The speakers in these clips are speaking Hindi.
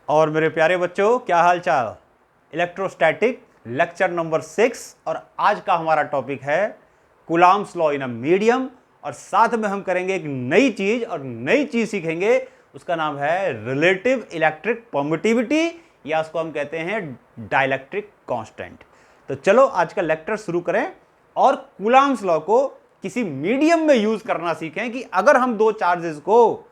और मेरे प्यारे बच्चों, क्या हाल चाल। इलेक्ट्रोस्टैटिक लेक्चर नंबर 6 और आज का हमारा टॉपिक है Coulomb's law in a medium. और साथ में हम करेंगे एक नई चीज और नई चीज सीखेंगे, उसका नाम है रिलेटिव इलेक्ट्रिक परमिटिविटी या उसको हम कहते हैं डाइलेक्ट्रिक कांस्टेंट। तो चलो आज का लेक्चर शुरू करें और कूलॉम्स लॉ को किसी मीडियम में यूज करना सीखें कि अगर हम दो चार्जेस को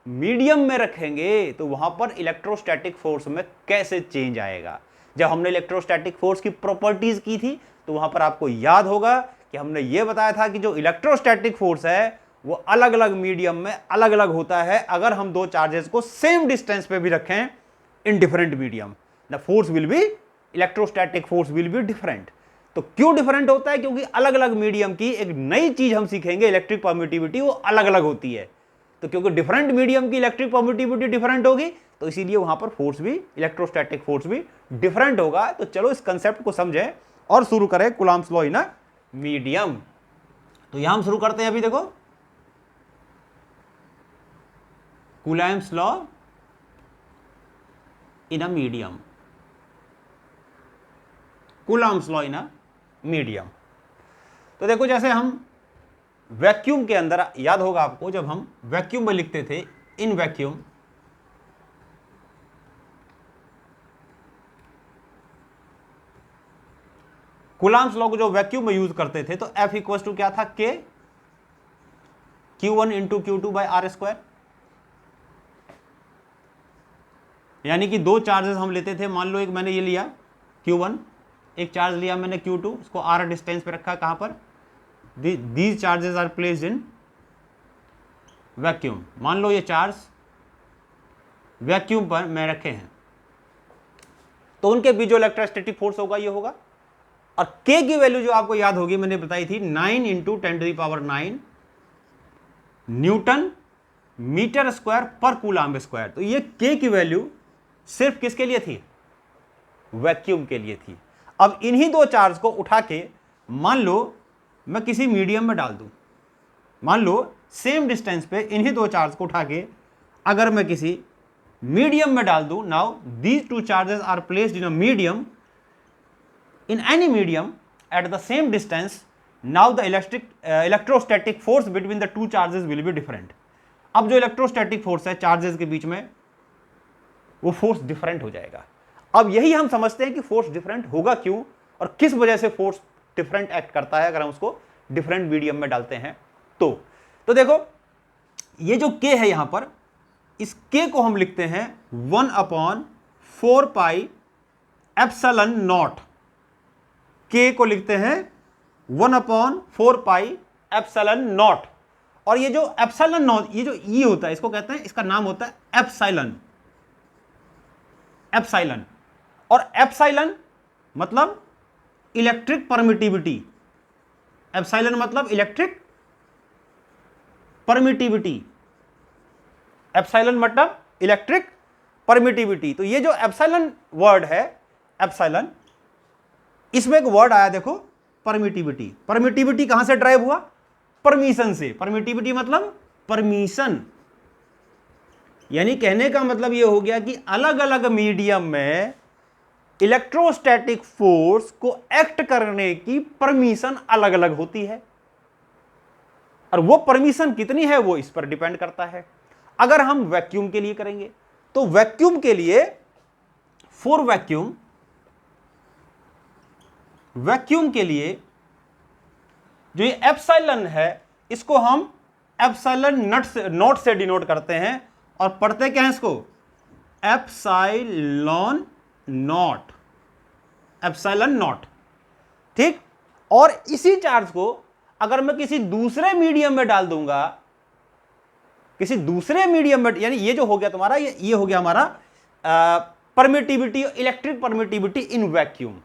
मीडियम में रखेंगे तो वहां पर इलेक्ट्रोस्टैटिक फोर्स में कैसे चेंज आएगा। जब हमने इलेक्ट्रोस्टैटिक फोर्स की प्रॉपर्टीज की थी तो वहां पर आपको याद होगा कि हमने यह बताया था कि जो इलेक्ट्रोस्टैटिक फोर्स है वो अलग अलग मीडियम में अलग अलग होता है अगर हम दो चार्जेस को सेम डिस्टेंस पे भी रखें in different medium, the force will be electrostatic force will be different. तो क्यों डिफरेंट होता है? क्योंकि अलग अलग मीडियम की एक नई चीज हम सीखेंगे, इलेक्ट्रिक परमिटिविटी, वो अलग अलग होती है। तो क्योंकि डिफरेंट मीडियम की इलेक्ट्रिक परमिटिविटी डिफरेंट होगी तो इसीलिए वहां पर फोर्स भी, इलेक्ट्रोस्टैटिक फोर्स भी डिफरेंट होगा। तो चलो इस कंसेप्ट को समझें और शुरू करें Coulomb's law in a medium. तो यहां हम शुरू करते हैं। अभी देखो Coulomb's law in a medium, Coulomb's law in a medium. तो देखो जैसे हम वैक्यूम के अंदर, याद होगा आपको जब हम वैक्यूम में लिखते थे इन वैक्यूम, कूलॉम्स लॉ को जो वैक्यूम में यूज करते थे तो F इक्वल टू क्या था? K Q1 into Q2 by are square. यानी कि दो चार्जेस हम लेते थे, मान लो एक मैंने ये लिया Q1, एक चार्ज लिया मैंने Q2, इसको R डिस्टेंस पे रखा, कहां पर? These charges are placed in vacuum. मान लो ये चार्ज वैक्यूम पर मैं रखे हैं तो उनके बीच जो इलेक्ट्रोस्टैटिक फोर्स होगा ये होगा। और K की वैल्यू जो आपको याद होगी, मैंने बताई थी 9 इंटू 10⁻⁹ न्यूटन मीटर स्क्वायर पर कूलॉम्ब स्क्वायर। तो ये K की वैल्यू सिर्फ किसके लिए थी? वैक्यूम के लिए थी। अब इन्हीं दो चार्ज को उठा के मान लो मैं किसी मीडियम में डाल दूं, मान लो सेम डिस्टेंस पे इन्हीं दो चार्ज को उठा के अगर मैं किसी मीडियम में डाल दूं, now these two charges are placed in a medium, in any medium at the same distance, now the electrostatic force between the two charges will be different. अब जो इलेक्ट्रोस्टैटिक फोर्स है चार्जेस के बीच में वो फोर्स डिफरेंट हो जाएगा। अब यही हम समझते हैं कि फोर्स डिफरेंट होगा क्यों और किस वजह से फोर्स डिफरेंट एक्ट करता है अगर हम उसको डिफरेंट मीडियम में डालते हैं। तो देखो ये जो K है यहां पर, इस K को हम लिखते हैं 1/4 पाई एप्सिलॉन नॉट। K को लिखते हैं 1/4 पाई एप्सिलॉन नॉट। और ये जो एप्सिलॉन नॉट, ये जो E होता है इसको कहते हैं, इसका नाम होता है एप्सिलॉन। एप्सिलॉन और एप्सिलॉन मतलब इलेक्ट्रिक परमिटिविटी। एप्सिलॉन मतलब इलेक्ट्रिक परमिटिविटी, एप्सिलॉन मतलब इलेक्ट्रिक परमिटिविटी। तो ये जो एप्सिलॉन वर्ड है, एप्सिलॉन, इसमें एक वर्ड आया देखो परमिटिविटी। परमिटिविटी कहां से ड्राइव हुआ? परमिशन से। परमिटिविटी मतलब परमिशन। यानी कहने का मतलब ये हो गया कि अलग अलग मीडियम में इलेक्ट्रोस्टैटिक फोर्स को एक्ट करने की परमिशन अलग अलग होती है और वो परमिशन कितनी है वो इस पर डिपेंड करता है। अगर हम वैक्यूम के लिए करेंगे तो वैक्यूम के लिए, फॉर वैक्यूम के लिए जो ये एप्सिलॉन है इसको हम एप्सिलॉन नॉट से डिनोट करते हैं और पढ़ते क्या है इसको? Epsilon not, epsilon not. ठीक। और इसी चार्ज को अगर मैं किसी दूसरे मीडियम में डाल दूंगा, किसी दूसरे मीडियम में, यानी ये जो हो गया तुम्हारा, ये हो गया हमारा permittivity, electric permittivity in vacuum,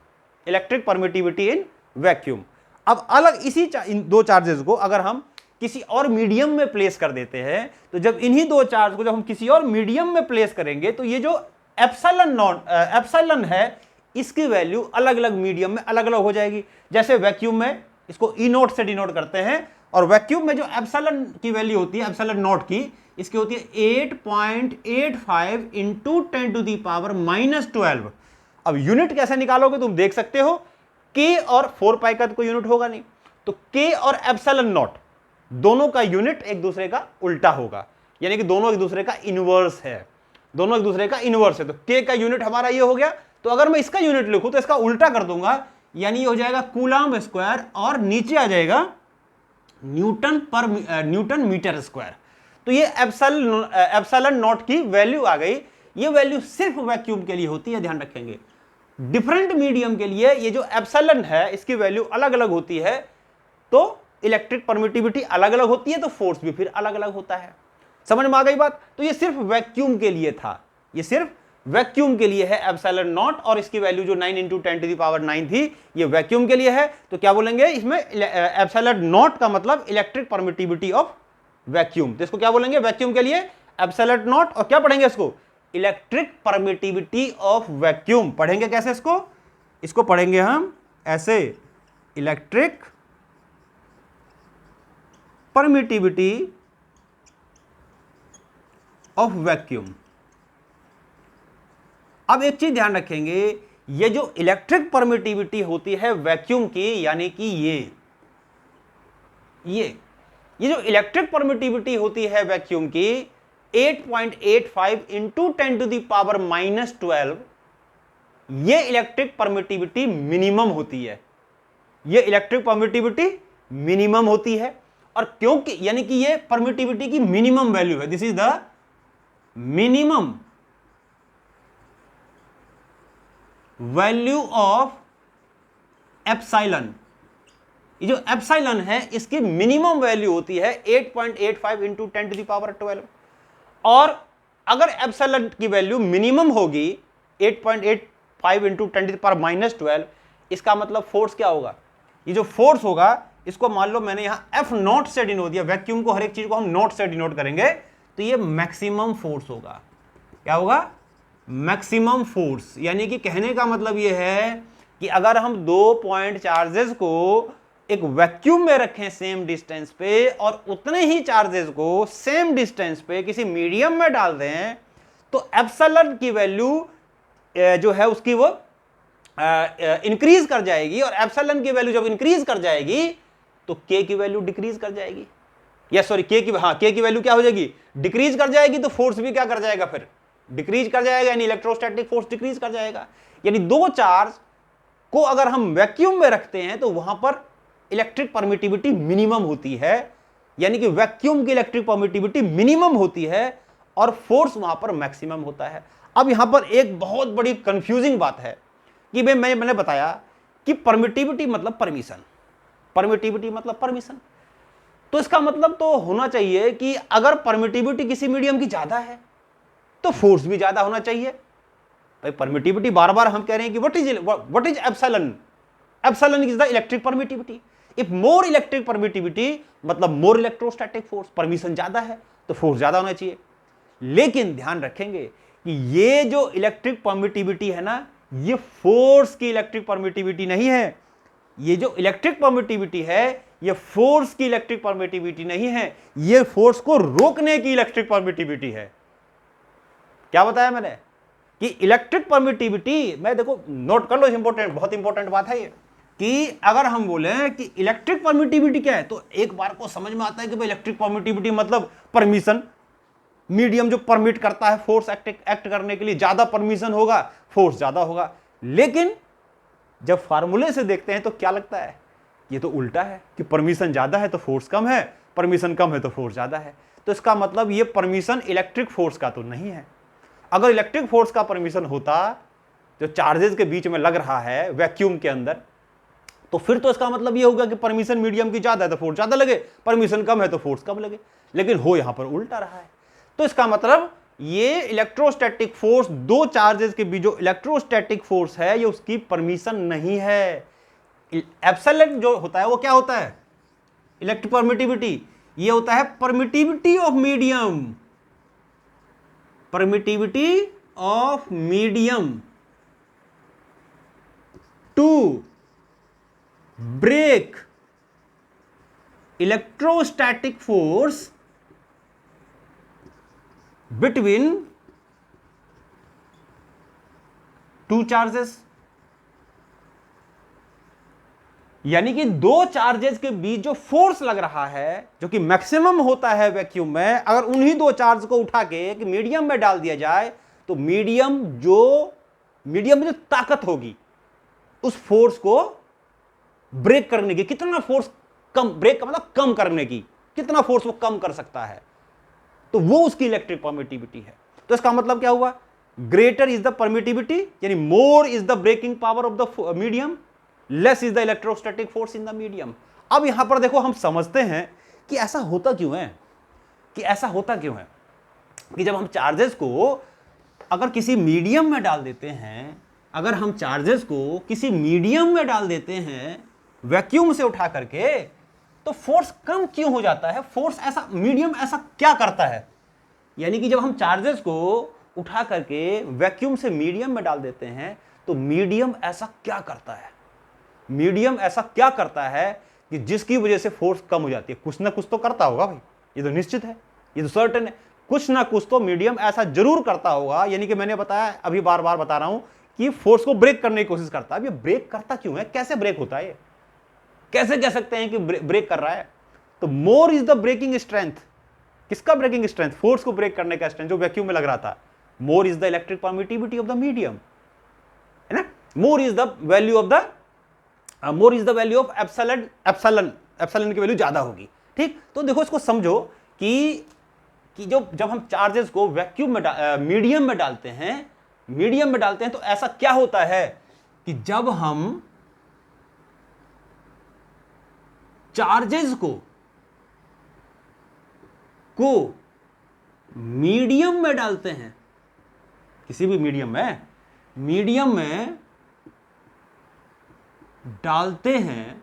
electric permittivity in vacuum. अब अलग इसी इन दो चार्जेस को अगर हम किसी और मीडियम में प्लेस कर देते हैं तो जब इन्हीं दो चार्ज को जब हम किसी और मीडियम में प्लेस करेंगे तो ये जो एप्सिलॉन है इसकी वैल्यू अलग अलग मीडियम में अलग अलग हो जाएगी। जैसे वैक्यूम में इसको E नोट से डिनोट करते हैं और वैक्यूम में जो एप्सिलॉन की वैल्यू होती है, एप्सिलॉन नॉट की, इसकी होती है 8.85 इंटू 10⁻⁻12। अब यूनिट कैसे निकालोगे तुम देख सकते हो, के और 4 पाई का तो कोई यूनिट होगा नहीं, तो के और एप्सिलॉन नॉट दोनों का यूनिट एक दूसरे का उल्टा होगा, यानी कि दोनों एक दूसरे का इनवर्स है, दोनों एक दूसरे का इनवर्स है। तो के का यूनिट हमारा ये हो गया, तो अगर मैं इसका यूनिट लिखूं तो इसका उल्टा कर दूंगा, यानी ये हो जाएगा कूलम्ब स्क्वायर और नीचे आ जाएगा न्यूटन मीटर स्क्वायर। तो ये एप्सिलॉन नॉट की वैल्यू आ गई। ये वैल्यू सिर्फ वैक्यूम के लिए होती है, ध्यान रखेंगे। डिफरेंट मीडियम के लिए ये जो एप्सिलॉन है इसकी वैल्यू अलग अलग होती है, तो इलेक्ट्रिक परमिटिविटी अलग अलग होती है, तो फोर्स भी फिर अलग अलग होता है। समझ में आ गई बात? तो ये सिर्फ वैक्यूम के लिए था, ये सिर्फ वैक्यूम के लिए है एप्सिलॉन नॉट, और इसकी वैल्यू जो 9 इंटू 10⁻⁹ थी ये वैक्यूम के लिए है। तो क्या बोलेंगे इसमें, एप्सिलॉन नॉट का मतलब इलेक्ट्रिक परमिटिविटी ऑफ वैक्यूम, तो इसको क्या बोलेंगे वैक्यूम के लिए एप्सिलॉन नॉट। और क्या पढ़ेंगे इसको, इलेक्ट्रिक परमिटिविटी ऑफ वैक्यूम। पढ़ेंगे कैसे इसको, इसको पढ़ेंगे हम ऐसे, इलेक्ट्रिक परमिटिविटी ऑफ वैक्यूम। अब एक चीज ध्यान रखेंगे, ये जो इलेक्ट्रिक परमिटिविटी होती है वैक्यूम की, यानी कि ये जो इलेक्ट्रिक परमिटिविटी होती है वैक्यूम की 8.85 इंटू 10⁻⁻12, ये इलेक्ट्रिक परमिटिविटी मिनिमम होती है, ये इलेक्ट्रिक परमिटिविटी मिनिमम होती है। और क्योंकि यानी कि ये परमिटिविटी की मिनिमम वैल्यू है, this is the minimum value of epsilon. ये जो एप्सिलॉन है इसकी मिनिमम वैल्यू होती है 8.85 इंटू 10⁻12। और अगर एप्सिलॉन की वैल्यू मिनिमम होगी 8.85 इंटू 10⁻⁻12, इसका मतलब फोर्स क्या होगा, ये जो फोर्स होगा इसको मान लो मैंने यहां एफ नॉट से डिनोट दिया, वैक्यूम को हर एक चीज को हम नॉट से डिनोट करेंगे, तो ये मैक्सिमम फोर्स होगा। क्या होगा, मैक्सिमम फोर्स। यानी कि कहने का मतलब ये है कि अगर हम 2 पॉइंट चार्जेस को एक वैक्यूम में रखें सेम डिस्टेंस पे, और उतने ही चार्जेस को सेम डिस्टेंस पे किसी मीडियम में डाल दें, तो एप्सिलॉन की वैल्यू जो है उसकी वो इंक्रीज कर जाएगी, और एप्सिलॉन की वैल्यू जब इंक्रीज कर जाएगी तो के की वैल्यू डिक्रीज कर जाएगी, या सॉरी के की वैल्यू क्या हो जाएगी, डिक्रीज कर जाएगी। तो फोर्स भी क्या कर जाएगा, फिर डिक्रीज कर जाएगा, यानी इलेक्ट्रोस्टैटिक फोर्स डिक्रीज कर जाएगा। यानी दो चार्ज को अगर हम वैक्यूम में रखते हैं तो वहां पर इलेक्ट्रिक परमिटिविटी मिनिमम होती है, यानी कि वैक्यूम की इलेक्ट्रिक परमिटिविटी मिनिमम होती है और फोर्स वहां पर मैक्सिमम होता है। अब यहां पर एक बहुत बड़ी कंफ्यूजिंग बात है कि मैंने बताया कि परमिटिविटी मतलब परमिशन, परमिटिविटी मतलब परमिशन, तो इसका मतलब तो होना चाहिए कि अगर परमिटिविटी किसी मीडियम की ज्यादा है तो फोर्स भी ज्यादा होना चाहिए। भाई परमिटिविटी बार बार हम कह रहे हैं कि what is epsilon, epsilon is the electric permittivity. If more electric permittivity मतलब मोर इलेक्ट्रोस्टैटिक फोर्स, परमिशन ज्यादा है तो फोर्स ज्यादा होना चाहिए। लेकिन ध्यान रखेंगे कि ये जो इलेक्ट्रिक परमिटिविटी है ना, ये फोर्स की इलेक्ट्रिक परमिटिविटी नहीं है। ये जो इलेक्ट्रिक परमिटिविटी है ये फोर्स की इलेक्ट्रिक परमिटिविटी नहीं है, ये फोर्स को रोकने की इलेक्ट्रिक परमिटिविटी है। क्या बताया मैंने कि इलेक्ट्रिक परमिटिविटी, मैं देखो नोट कर लो, इंपॉर्टेंट, बहुत इंपॉर्टेंट बात है ये, कि अगर हम बोले कि इलेक्ट्रिक परमिटिविटी क्या है, तो एक बार को समझ में आता है कि भाई इलेक्ट्रिक परमिटिविटी मतलब परमिशन, मीडियम जो परमिट करता है फोर्स एक्ट करने के लिए, ज्यादा परमिशन होगा फोर्स ज्यादा होगा। लेकिन जब फार्मूले से देखते हैं तो क्या लगता है, ये तो उल्टा है कि परमिशन ज्यादा है तो फोर्स कम है, परमिशन कम है तो फोर्स ज्यादा है। तो इसका मतलब ये परमिशन इलेक्ट्रिक फोर्स का तो नहीं है। अगर इलेक्ट्रिक फोर्स का परमिशन होता जो चार्जेस के बीच में लग रहा है वैक्यूम के अंदर, तो फिर तो इसका मतलब ये होगा कि परमिशन मीडियम की ज्यादा है तो फोर्स ज्यादा लगे, परमिशन कम है तो फोर्स कम लगे। लेकिन हो यहां पर उल्टा रहा है। तो इसका मतलब ये इलेक्ट्रोस्टैटिक फोर्स, दो चार्जेस के बीच जो इलेक्ट्रोस्टैटिक फोर्स है, ये उसकी परमिशन नहीं है। एप्सिलॉन जो होता है वो क्या होता है, इलेक्ट्रिक परमिटिविटी, ये होता है permittivity of medium, permittivity of medium to break electrostatic force between two charges, यानी कि दो चार्जेस के बीच जो फोर्स लग रहा है, जो कि मैक्सिमम होता है वैक्यूम में, अगर उन्हीं दो चार्ज को उठा के एक मीडियम में डाल दिया जाए तो मीडियम में जो ताकत होगी उस फोर्स को ब्रेक करने की, कितना फोर्स कम, ब्रेक का मतलब कम करने की, कितना फोर्स वो कम कर सकता है, तो वो उसकी इलेक्ट्रिक परमिटिविटी है। तो इसका मतलब क्या हुआ, ग्रेटर इज द परमिटिविटी, यानी more is the breaking power of the medium, less is the electrostatic force in the medium. अब यहां पर देखो हम समझते हैं कि ऐसा होता क्यों है, कि जब हम चार्जेस को अगर किसी मीडियम में डाल देते हैं, वैक्यूम से उठा करके, तो फोर्स कम क्यों हो जाता है, फोर्स ऐसा, मीडियम ऐसा क्या करता है, यानी कि जब हम चार्जेस को उठा करके वैक्यूम से मीडियम में डाल देते हैं तो मीडियम ऐसा क्या करता है कि जिसकी वजह से फोर्स कम हो जाती है। कुछ ना कुछ तो करता होगा भाई, ये तो निश्चित है, ये तो सर्टेन है, कुछ ना कुछ तो मीडियम ऐसा जरूर करता होगा। यानी कि मैंने बताया, अभी बार बार बता रहा हूं कि फोर्स को ब्रेक करने की कोशिश करता है। अब ये ब्रेक करता क्यों है, कैसे ब्रेक होता है, ये कैसे कह सकते हैं कि ब्रेक कर रहा है। तो more is the breaking strength, किसका ब्रेकिंग स्ट्रेंथ, फोर्स को ब्रेक करने का स्ट्रेंथ जो वैक्यूम में लग रहा था। More is the electric permittivity of the medium, है ना, more is the value of epsilon की वैल्यू ज्यादा होगी। ठीक, तो देखो इसको समझो कि जब हम चार्जेस को वैक्यूम में मीडियम में डालते हैं तो ऐसा क्या होता है कि जब हम चार्जेस को मीडियम में डालते हैं, किसी भी मीडियम में डालते हैं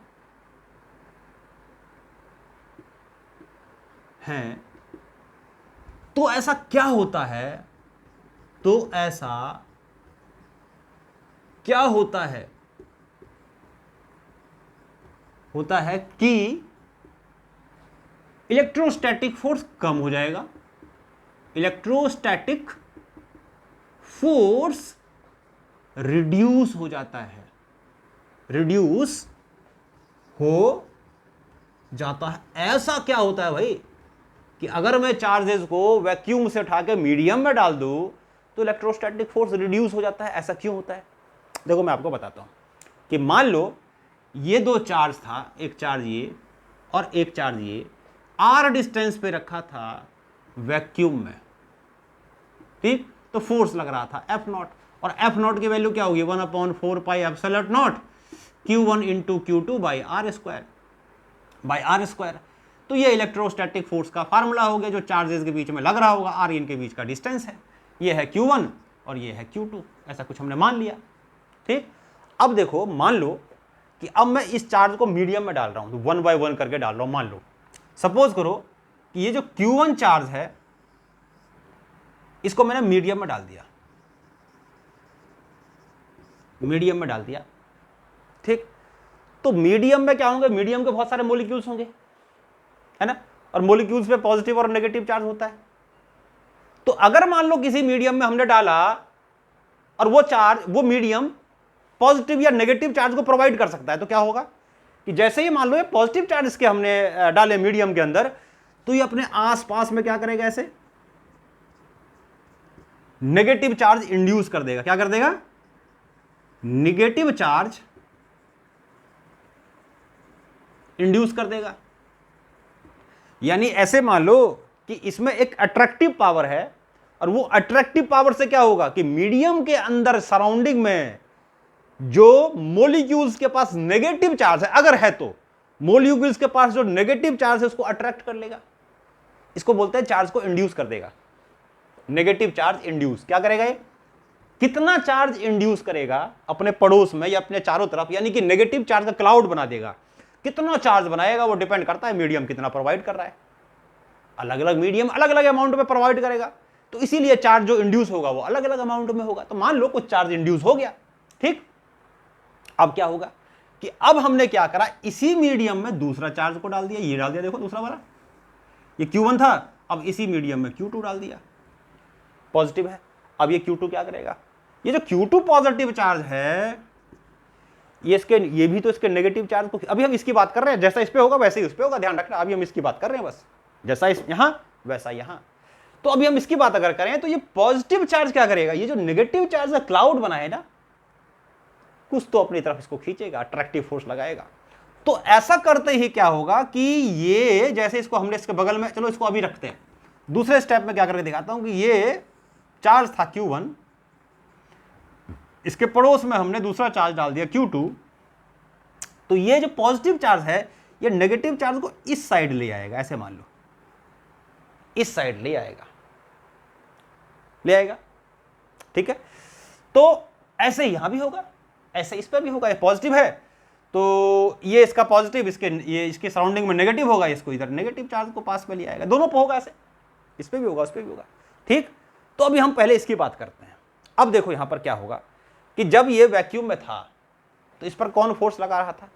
तो ऐसा क्या होता है कि इलेक्ट्रोस्टैटिक फोर्स कम हो जाएगा, इलेक्ट्रोस्टैटिक फोर्स रिड्यूस हो जाता है, ऐसा क्या होता है भाई कि अगर मैं चार्जेस को वैक्यूम से उठा के मीडियम में डाल दूं तो इलेक्ट्रोस्टैटिक फोर्स रिड्यूस हो जाता है। ऐसा क्यों होता है, देखो मैं आपको बताता हूं कि मान लो ये दो चार्ज था, एक चार्ज ये और एक चार्ज ये, r डिस्टेंस पे रखा था वैक्यूम में, ठीक, तो फोर्स लग रहा था F0, और F0 की वैल्यू क्या होगी 1/4 pi epsilon naught Q1 into Q2 by are square. तो ये इलेक्ट्रोस्टैटिक फोर्स का फार्मूला हो गया जो चार्जेस के बीच में लग रहा होगा, r इनके बीच का डिस्टेंस है, ये है Q1 और ये है Q2, ऐसा कुछ हमने मान लिया। ठीक, अब देखो मान लो कि अब मैं इस चार्ज को मीडियम में डाल रहा हूं, तो 1 बाय 1 करके डाल रहा हूं। मान लो, सपोज करो कि ये जो Q1 चार्ज है इसको मैंने मीडियम में डाल दिया, ठीक, तो मीडियम में क्या होंगे, मीडियम के बहुत सारे मॉलिक्यूल्स होंगे, है ना, और मॉलिक्यूल्स पे पॉजिटिव और नेगेटिव चार्ज होता है। तो अगर मान लो किसी मीडियम में हमने डाला और वो मीडियम पॉजिटिव या नेगेटिव चार्ज को प्रोवाइड कर सकता है, तो क्या होगा कि जैसे ही मान लो ये पॉजिटिव चार्ज इसके हमने डाले मीडियम के अंदर, तो ये अपने आसपास में क्या करेगा, ऐसे नेगेटिव चार्ज इंड्यूस कर देगा। क्या कर देगा, नेगेटिव चार्ज इंड्यूस कर देगा। यानी ऐसे मान लो कि इसमें एक अट्रैक्टिव पावर है, और वो अट्रैक्टिव पावर से क्या होगा कि मीडियम के अंदर सराउंडिंग में जो मॉलिक्यूल्स के पास नेगेटिव चार्ज है, अगर है तो मॉलिक्यूल्स के पास जो नेगेटिव चार्ज है उसको अट्रैक्ट कर लेगा। इसको बोलते हैं चार्ज को इंड्यूस कर देगा, नेगेटिव चार्ज इंड्यूस। क्या करेगा ये, कितना चार्ज इंड्यूस करेगा अपने पड़ोस में या अपने चारों तरफ, यानी कि नेगेटिव चार्ज का क्लाउड बना देगा। कितना चार्ज बनाएगा वो डिपेंड करता है मीडियम कितना प्रोवाइड कर रहा है। अलग अलग मीडियम अलग अलग अमाउंट में प्रोवाइड करेगा, तो इसीलिए चार्ज जो इंड्यूस होगा वो अलग अलग अमाउंट में होगा। तो मान लो कुछ चार्ज इंड्यूस हो गया, ठीक, अब क्या होगा कि अब हमने क्या करा, इसी मीडियम में दूसरा चार्ज को डाल दिया, ये डाल दिया, देखो दूसरा वाला, ये Q1 था, अब इसी मीडियम में Q2 डाल दिया। पॉजिटिव है। अब ये Q2 क्या करेगा, ये जो Q2 पॉजिटिव चार्ज है ये भी तो इसके नेगेटिव चार्ज को, अभी हम इसकी बात कर रहे हैं, जैसा इस पे होगा वैसे ही उस पे होगा, ध्यान रखना, अभी हम इसकी बात कर रहे हैं बस, जैसा इस यहां वैसा यहां। तो अभी हम इसकी बात अगर करें तो ये पॉजिटिव चार्ज क्या करेगा, ये जो नेगेटिव चार्ज का क्लाउड बना है ना, कुछ तो अपनी तरफ इसको खींचेगा, अट्रैक्टिव फोर्स लगाएगा। तो ऐसा करते ही क्या होगा कि ये जैसे इसको हमने इसके बगल में, चलो इसको अभी रखते हैं, दूसरे स्टेप में क्या करके दिखाता हूं कि ये चार्ज था Q1, इसके पड़ोस में हमने दूसरा चार्ज डाल दिया Q2, तो ये जो पॉजिटिव चार्ज है ये नेगेटिव चार्ज को इस साइड ले आएगा, ऐसे मान लो इस साइड ले आएगा, ठीक है। तो ऐसे यहां भी होगा, ऐसे इस पर भी होगा, ये पॉजिटिव है तो ये इसका पॉजिटिव इसके सराउंडिंग में नेगेटिव होगा, इसको इधर नेगेटिव चार्ज को पास में ले आएगा, दोनों पे होगा, ऐसे इस पे भी होगा उस पे भी होगा, ठीक। तो अभी हम पहले इसकी बात करते हैं। अब देखो यहां पर क्या होगा कि जब ये वैक्यूम में था तो इस पर कौन फोर्स लगा रहा था,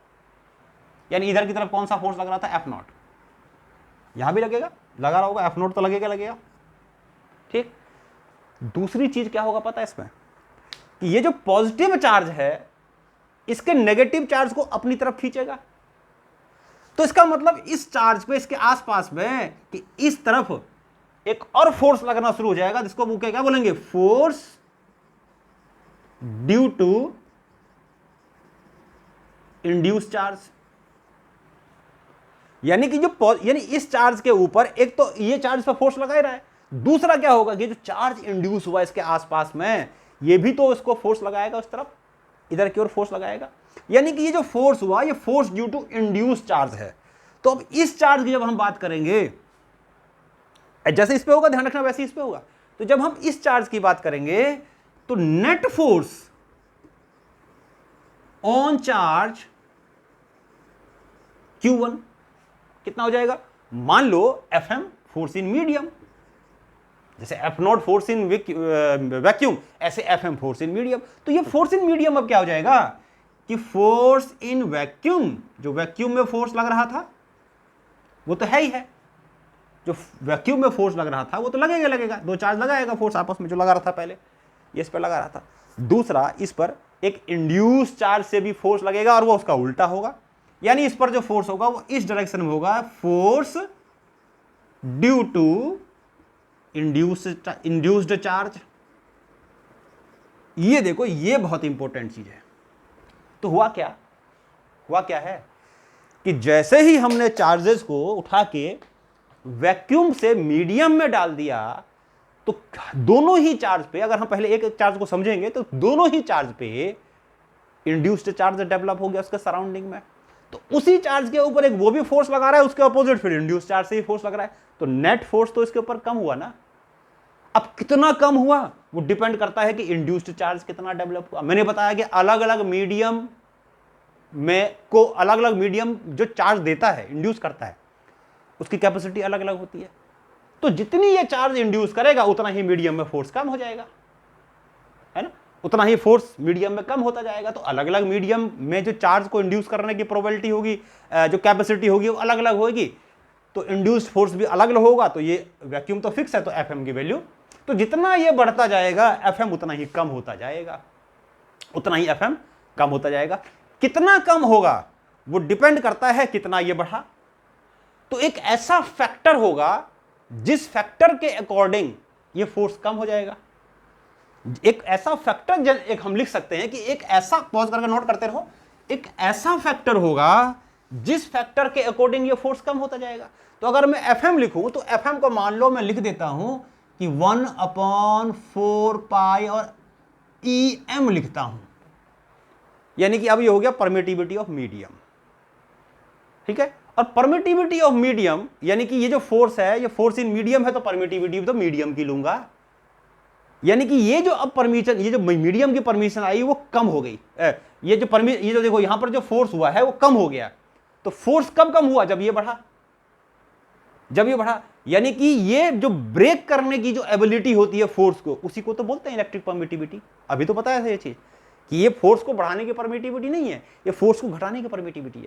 यानी इधर की तरफ कौन सा फोर्स लग रहा था, F0। यहां भी लगा रहा होगा F0, तो लगेगा, ठीक। दूसरी चीज क्या होगा पता है इसमें, कि ये जो पॉजिटिव चार्ज है इसके नेगेटिव चार्ज को अपनी तरफ खींचेगा। तो इसका मतलब इस चार्ज पे, इसके आसपास में, कि इस तरफ एक और फोर्स लगना शुरू हो जाएगा, जिसको वो क्या बोलेंगे, force due to induce charge. यानी कि यानी इस चार्ज के ऊपर एक तो ये चार्ज पर फोर्स लगा ही रहा है, दूसरा क्या होगा कि जो चार्ज इंड्यूस हुआ इसके आसपास में, ये भी तो इसको फोर्स लगाएगा उस तरफ, इधर की ओर फोर्स लगाएगा। यानी कि ये जो फोर्स हुआ ये force due to induce charge है। तो अब इस चार्ज की जब हम बात करेंगे, जैसे इस पे होगा ध्यान रखना वैसे इस पे होगा, तो जब हम इस चार्ज की बात करेंगे तो net force on charge Q1 कितना हो जाएगा, मान लो Fm फोर्स इन मीडियम, जैसे F0 फोर्स इन वैक्यूम, ऐसे Fm फोर्स इन मीडियम। तो ये फोर्स इन मीडियम अब क्या हो जाएगा कि फोर्स इन वैक्यूम, जो वैक्यूम में फोर्स लग रहा था वो तो है ही है, जो वैक्यूम में फोर्स लग रहा था वो तो लगेगा, दो चार्ज लगाएगा फोर्स आपस में, जो लगा रहा था पहले ये इस पर लगा रहा था, दूसरा इस पर एक इंड्यूस चार्ज से भी फोर्स लगेगा और वो उसका उल्टा होगा। यानी इस पर जो फोर्स होगा वो इस डायरेक्शन में होगा, force due to induced charge. ये देखो, ये बहुत इंपॉर्टेंट चीज है। तो हुआ क्या है कि जैसे ही हमने चार्जेस को उठा के वैक्यूम से मीडियम में डाल दिया, तो दोनों ही चार्ज पे, अगर हम पहले एक चार्ज को समझेंगे तो दोनों ही चार्ज पे इंड्यूस्ड चार्ज डेवलप हो गया उसके सराउंडिंग में। तो उसी चार्ज के ऊपर एक वो भी फोर्स लगा रहा है, उसके अपोजिट फिर इंड्यूस्ड चार्ज से ही फोर्स लग रहा है, तो नेट फोर्स तो इसके ऊपर कम हुआ ना। अब कितना कम हुआ वो डिपेंड करता है कि इंड्यूस्ड चार्ज कितना डेवलप हुआ। मैंने बताया कि अलग अलग मीडियम जो चार्ज देता है, इंड्यूस करता है, उसकी कैपेसिटी अलग अलग होती है। तो जितनी ये चार्ज इंड्यूस करेगा उतना ही मीडियम में फोर्स कम हो जाएगा, है ना, उतना ही फोर्स मीडियम में कम होता जाएगा। तो अलग अलग मीडियम में जो चार्ज को इंड्यूस करने की प्रोबेबिलिटी होगी, जो कैपेसिटी होगी वो अलग अलग होगी, तो इंड्यूस्ड फोर्स भी अलग अलग होगा। तो ये वैक्यूम तो फिक्स है, तो Fm की वैल्यू, तो जितना ये बढ़ता जाएगा Fm उतना ही कम होता जाएगा, Fm कम होता जाएगा। कितना कम होगा वो डिपेंड करता है कितना ये बढ़ा। तो एक ऐसा फैक्टर होगा जिस फैक्टर के अकॉर्डिंग ये फोर्स कम हो जाएगा। एक ऐसा फैक्टर, एक हम लिख सकते हैं कि एक ऐसा, पॉज करके नोट करते रहो, एक ऐसा फैक्टर होगा जिस फैक्टर के अकॉर्डिंग ये फोर्स कम होता जाएगा। तो अगर मैं Fm लिखूं तो Fm को मान लो मैं लिख देता हूं कि 1/4 पाई और Em लिखता हूं, यानी कि अब ये हो गया परमिटिविटी ऑफ मीडियम, ठीक है। और परमिटिविटी ऑफ मीडियम यानी कि ये जो फोर्स है, ये फोर्स इन मीडियम है, तो परमिटिविटी तो मीडियम की लूंगा। यानी कि ये जो अब परमिशन, ये जो मीडियम की परमिशन आई वो कम हो गई। ये जो देखो यहां पर जो फोर्स हुआ है वो कम हो गया। तो फोर्स कब कम हुआ, जब ये बढ़ा। यानी कि ये जो ब्रेक करने की जो एबिलिटी होती है फोर्स को, उसी को तो बोलते हैं इलेक्ट्रिक परमिटिविटी। अभी तो पता है ये चीज कि ये फोर्स को बढ़ाने की परमिटिविटी नहीं है, ये फोर्स को घटाने की परमिटिविटी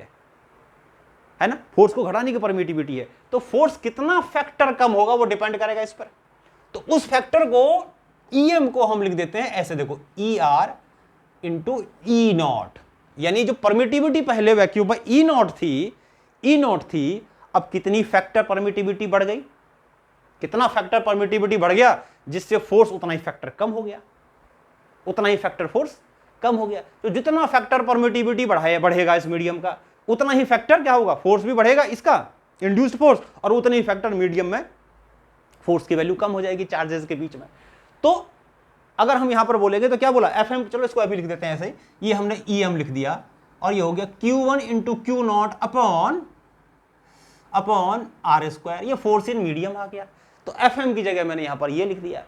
है ना, फोर्स को घटाने की परमिटिविटी है। तो फोर्स कितना फैक्टर कम होगा वो डिपेंड करेगा इस पर। तो उस फैक्टर को ईएम को हम लिख देते हैं ऐसे, देखो ई आर इंटू ई नॉट, यानी जो परमिटिविटी पहले वैक्यूम में ई नॉट थी, अब कितनी फैक्टर परमिटिविटी बढ़ गई, कितना फैक्टर परमिटिविटी बढ़ गया, जिससे फोर्स उतना ही फैक्टर कम हो गया, उतना ही फैक्टर फोर्स कम हो गया। तो जितना फैक्टर परमिटिविटी बढ़ेगा इस मीडियम का, उतना ही फैक्टर क्या होगा, फोर्स भी बढ़ेगा इसका, इंड्यूस्ड फोर्स, और उतना ही फैक्टर मीडियम में फोर्स की वैल्यू कम हो जाएगी चार्जेस के बीच में। तो अगर हम यहां पर बोलेंगे तो क्या बोला, एफ एम, चलो इसको अभी लिख देते हैं ऐसे ही, ये हमने ई एम लिख दिया, और ये हो गया Q1 into q naught upon r square, ये फोर्स इन मीडियम आ गया। तो एफ एम की जगह मैंने यहां पर ये लिख दिया,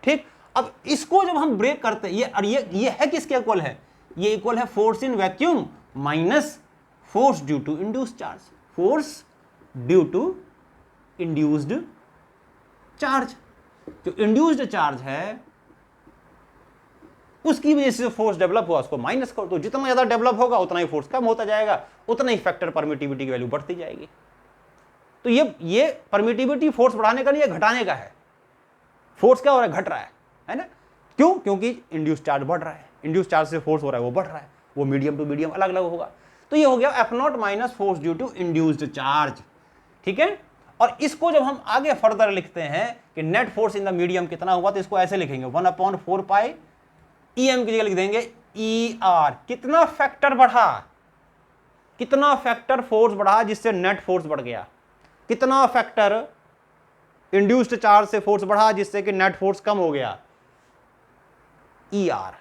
ठीक। अब इसको जब हम ब्रेक करते हैं, ये है किसके इक्वल है, ये इक्वल है force in vacuum minus force due to induced charge, force due to induced charge. जो इंड्यूस्ड चार्ज है उसकी वजह से फोर्स डेवलप हुआ, उसको माइनस कर दो, जितना ज्यादा डेवलप होगा उतना ही फोर्स कम होता जाएगा, उतना ही फैक्टर परमिटिविटी की वैल्यू बढ़ती जाएगी। तो ये परमिटिविटी फोर्स बढ़ाने का नहीं, घटाने का है। फोर्स क्या हो रहा है, घट रहा है ना, क्यों, क्योंकि इंड्यूस्ड चार्ज बढ़ रहा है, इंड्यूस्ड चार्ज से फोर्स हो रहा है वो बढ़ रहा है, वो मीडियम टू मीडियम अलग अलग होगा। तो ये हो गया F naught minus force due to induced charge, ठीक है। और इसको जब हम आगे फर्दर लिखते हैं कि net force in the medium कितना हुआ, तो इसको ऐसे लिखेंगे 1/4 पाई ई एम की जगह लिख देंगे ई आर, कितना फैक्टर बढ़ा, कितना फैक्टर फोर्स बढ़ा जिससे नेट फोर्स बढ़ गया, कितना फैक्टर इंड्यूस्ड चार्ज से फोर्स बढ़ा जिससे कि नेट फोर्स कम हो गया, ई आर,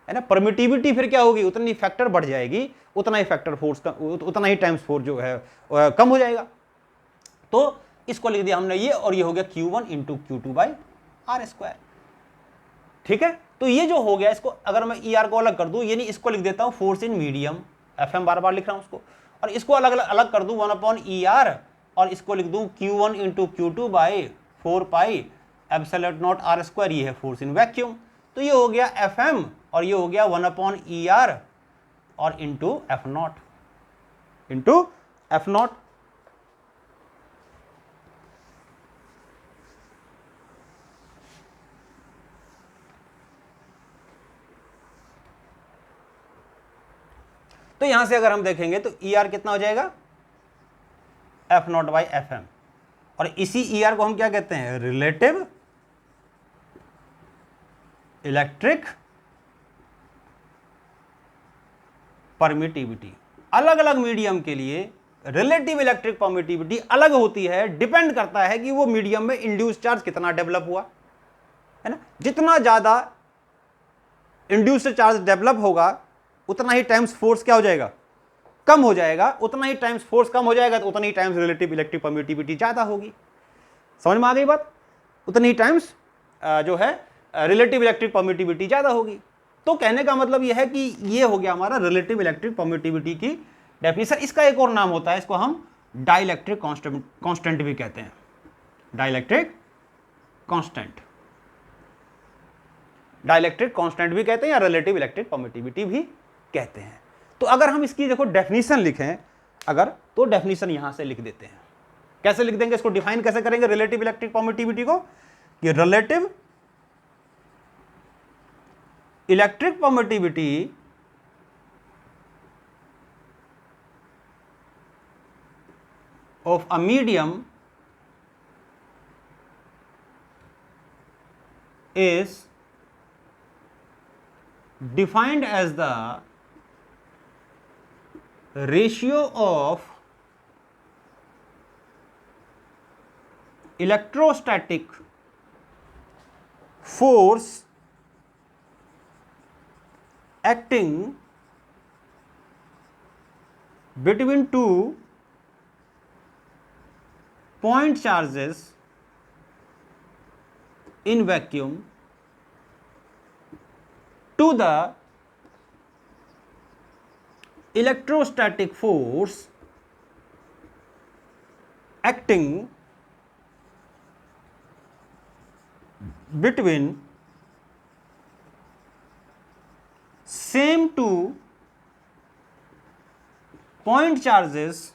है ना। परमिटिविटी फिर क्या होगी, उतनी फैक्टर बढ़ जाएगी, उतना ही फैक्टर फोर्स का, उतना ही टाइम्स फोर्स जो है कम हो जाएगा। तो इसको लिख दिया हमने ये, और ये हो गया Q1 into Q2 by are square, ठीक है। तो ये जो हो गया, इसको अगर मैं ई आर को अलग कर दूं, यानी इसको लिख देता हूं force in medium, F M बार बार लिख रहा हूं उसको, और इसको अलग अलग कर दूं 1/E_R, और इसको लिख दूं Q1 into Q2 by 4 pi epsilon naught r square, ये है फोर्स इन वैक्यूम। तो ये हो गया एफ एम, और ये हो गया 1/E_R और इंटू एफ नॉट। तो यहां से अगर हम देखेंगे तो ई आर कितना हो जाएगा, F naught by F m, और इसी ई आर को हम क्या कहते हैं, रिलेटिव इलेक्ट्रिक परमिटिविटी। अलग अलग मीडियम के लिए रिलेटिव इलेक्ट्रिक परमिटिविटी अलग होती है, डिपेंड करता है कि वो मीडियम में इंड्यूस्ड चार्ज कितना डेवलप हुआ, है ना। जितना ज्यादा इंड्यूस्ड चार्ज डेवलप होगा उतना ही टाइम्स फोर्स क्या हो जाएगा, कम हो जाएगा, उतना ही टाइम्स फोर्स कम हो जाएगा, तो उतना ही टाइम्स रिलेटिव इलेक्ट्रिक परमिटिविटी ज्यादा होगी। समझ में आ गई बात, उतनी ही टाइम्स जो है रिलेटिव इलेक्ट्रिक परमिटिविटी ज्यादा होगी। तो कहने का मतलब यह है कि ये हो गया हमारा रिलेटिव इलेक्ट्रिक परमिटिविटी की डेफिनेशन। इसका एक और नाम होता है, इसको हम डाइलेक्ट्रिक कांस्टेंट भी कहते हैं, डाइलेक्ट्रिक कांस्टेंट, डाइलेक्ट्रिक कांस्टेंट भी कहते हैं या रिलेटिव इलेक्ट्रिक परमिटिविटी भी कहते हैं। तो अगर हम इसकी देखो डेफिनेशन लिखें अगर, तो डेफिनेशन यहां से लिख देते हैं। कैसे लिख देंगे, इसको डिफाइन कैसे करेंगे रिलेटिव इलेक्ट्रिक परमिटिविटी को, कि relative electric permittivity of a medium is defined as the ratio of electrostatic force acting between two point charges in vacuum to the electrostatic force acting between same two point charges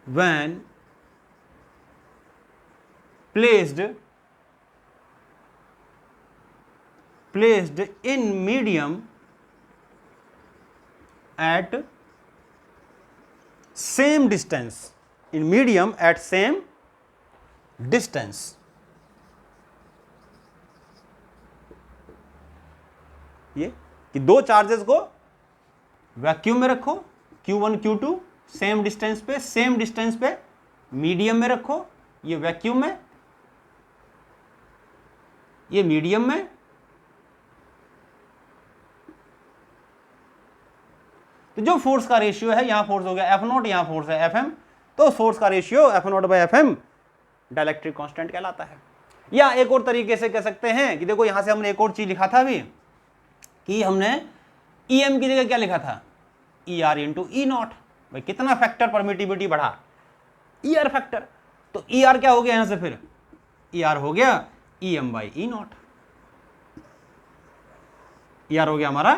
when placed placed in medium at same distance, in medium at same distance. ये कि दो चार्जेस को वैक्यूम में रखो, Q1 Q2 सेम डिस्टेंस पे, सेम डिस्टेंस पे मीडियम में रखो, ये वैक्यूम में, ये मीडियम में, तो जो फोर्स का रेशियो है, यहां फोर्स हो गया F0, यहां फोर्स है Fm, तो फोर्स का रेशियो F0/Fm डाइलेक्ट्रिक कांस्टेंट कहलाता है। या एक और तरीके से कह सकते हैं कि देखो यहां से हमने एक और चीज लिखा था अभी कि हमने EM की जगह क्या लिखा था, ER इंटू E0। भाई कितना फैक्टर परमिटिविटी बढ़ा, ER फैक्टर, तो ER क्या हो गया यहां से, फिर ER हो गया EM/E0। ER हो गया हमारा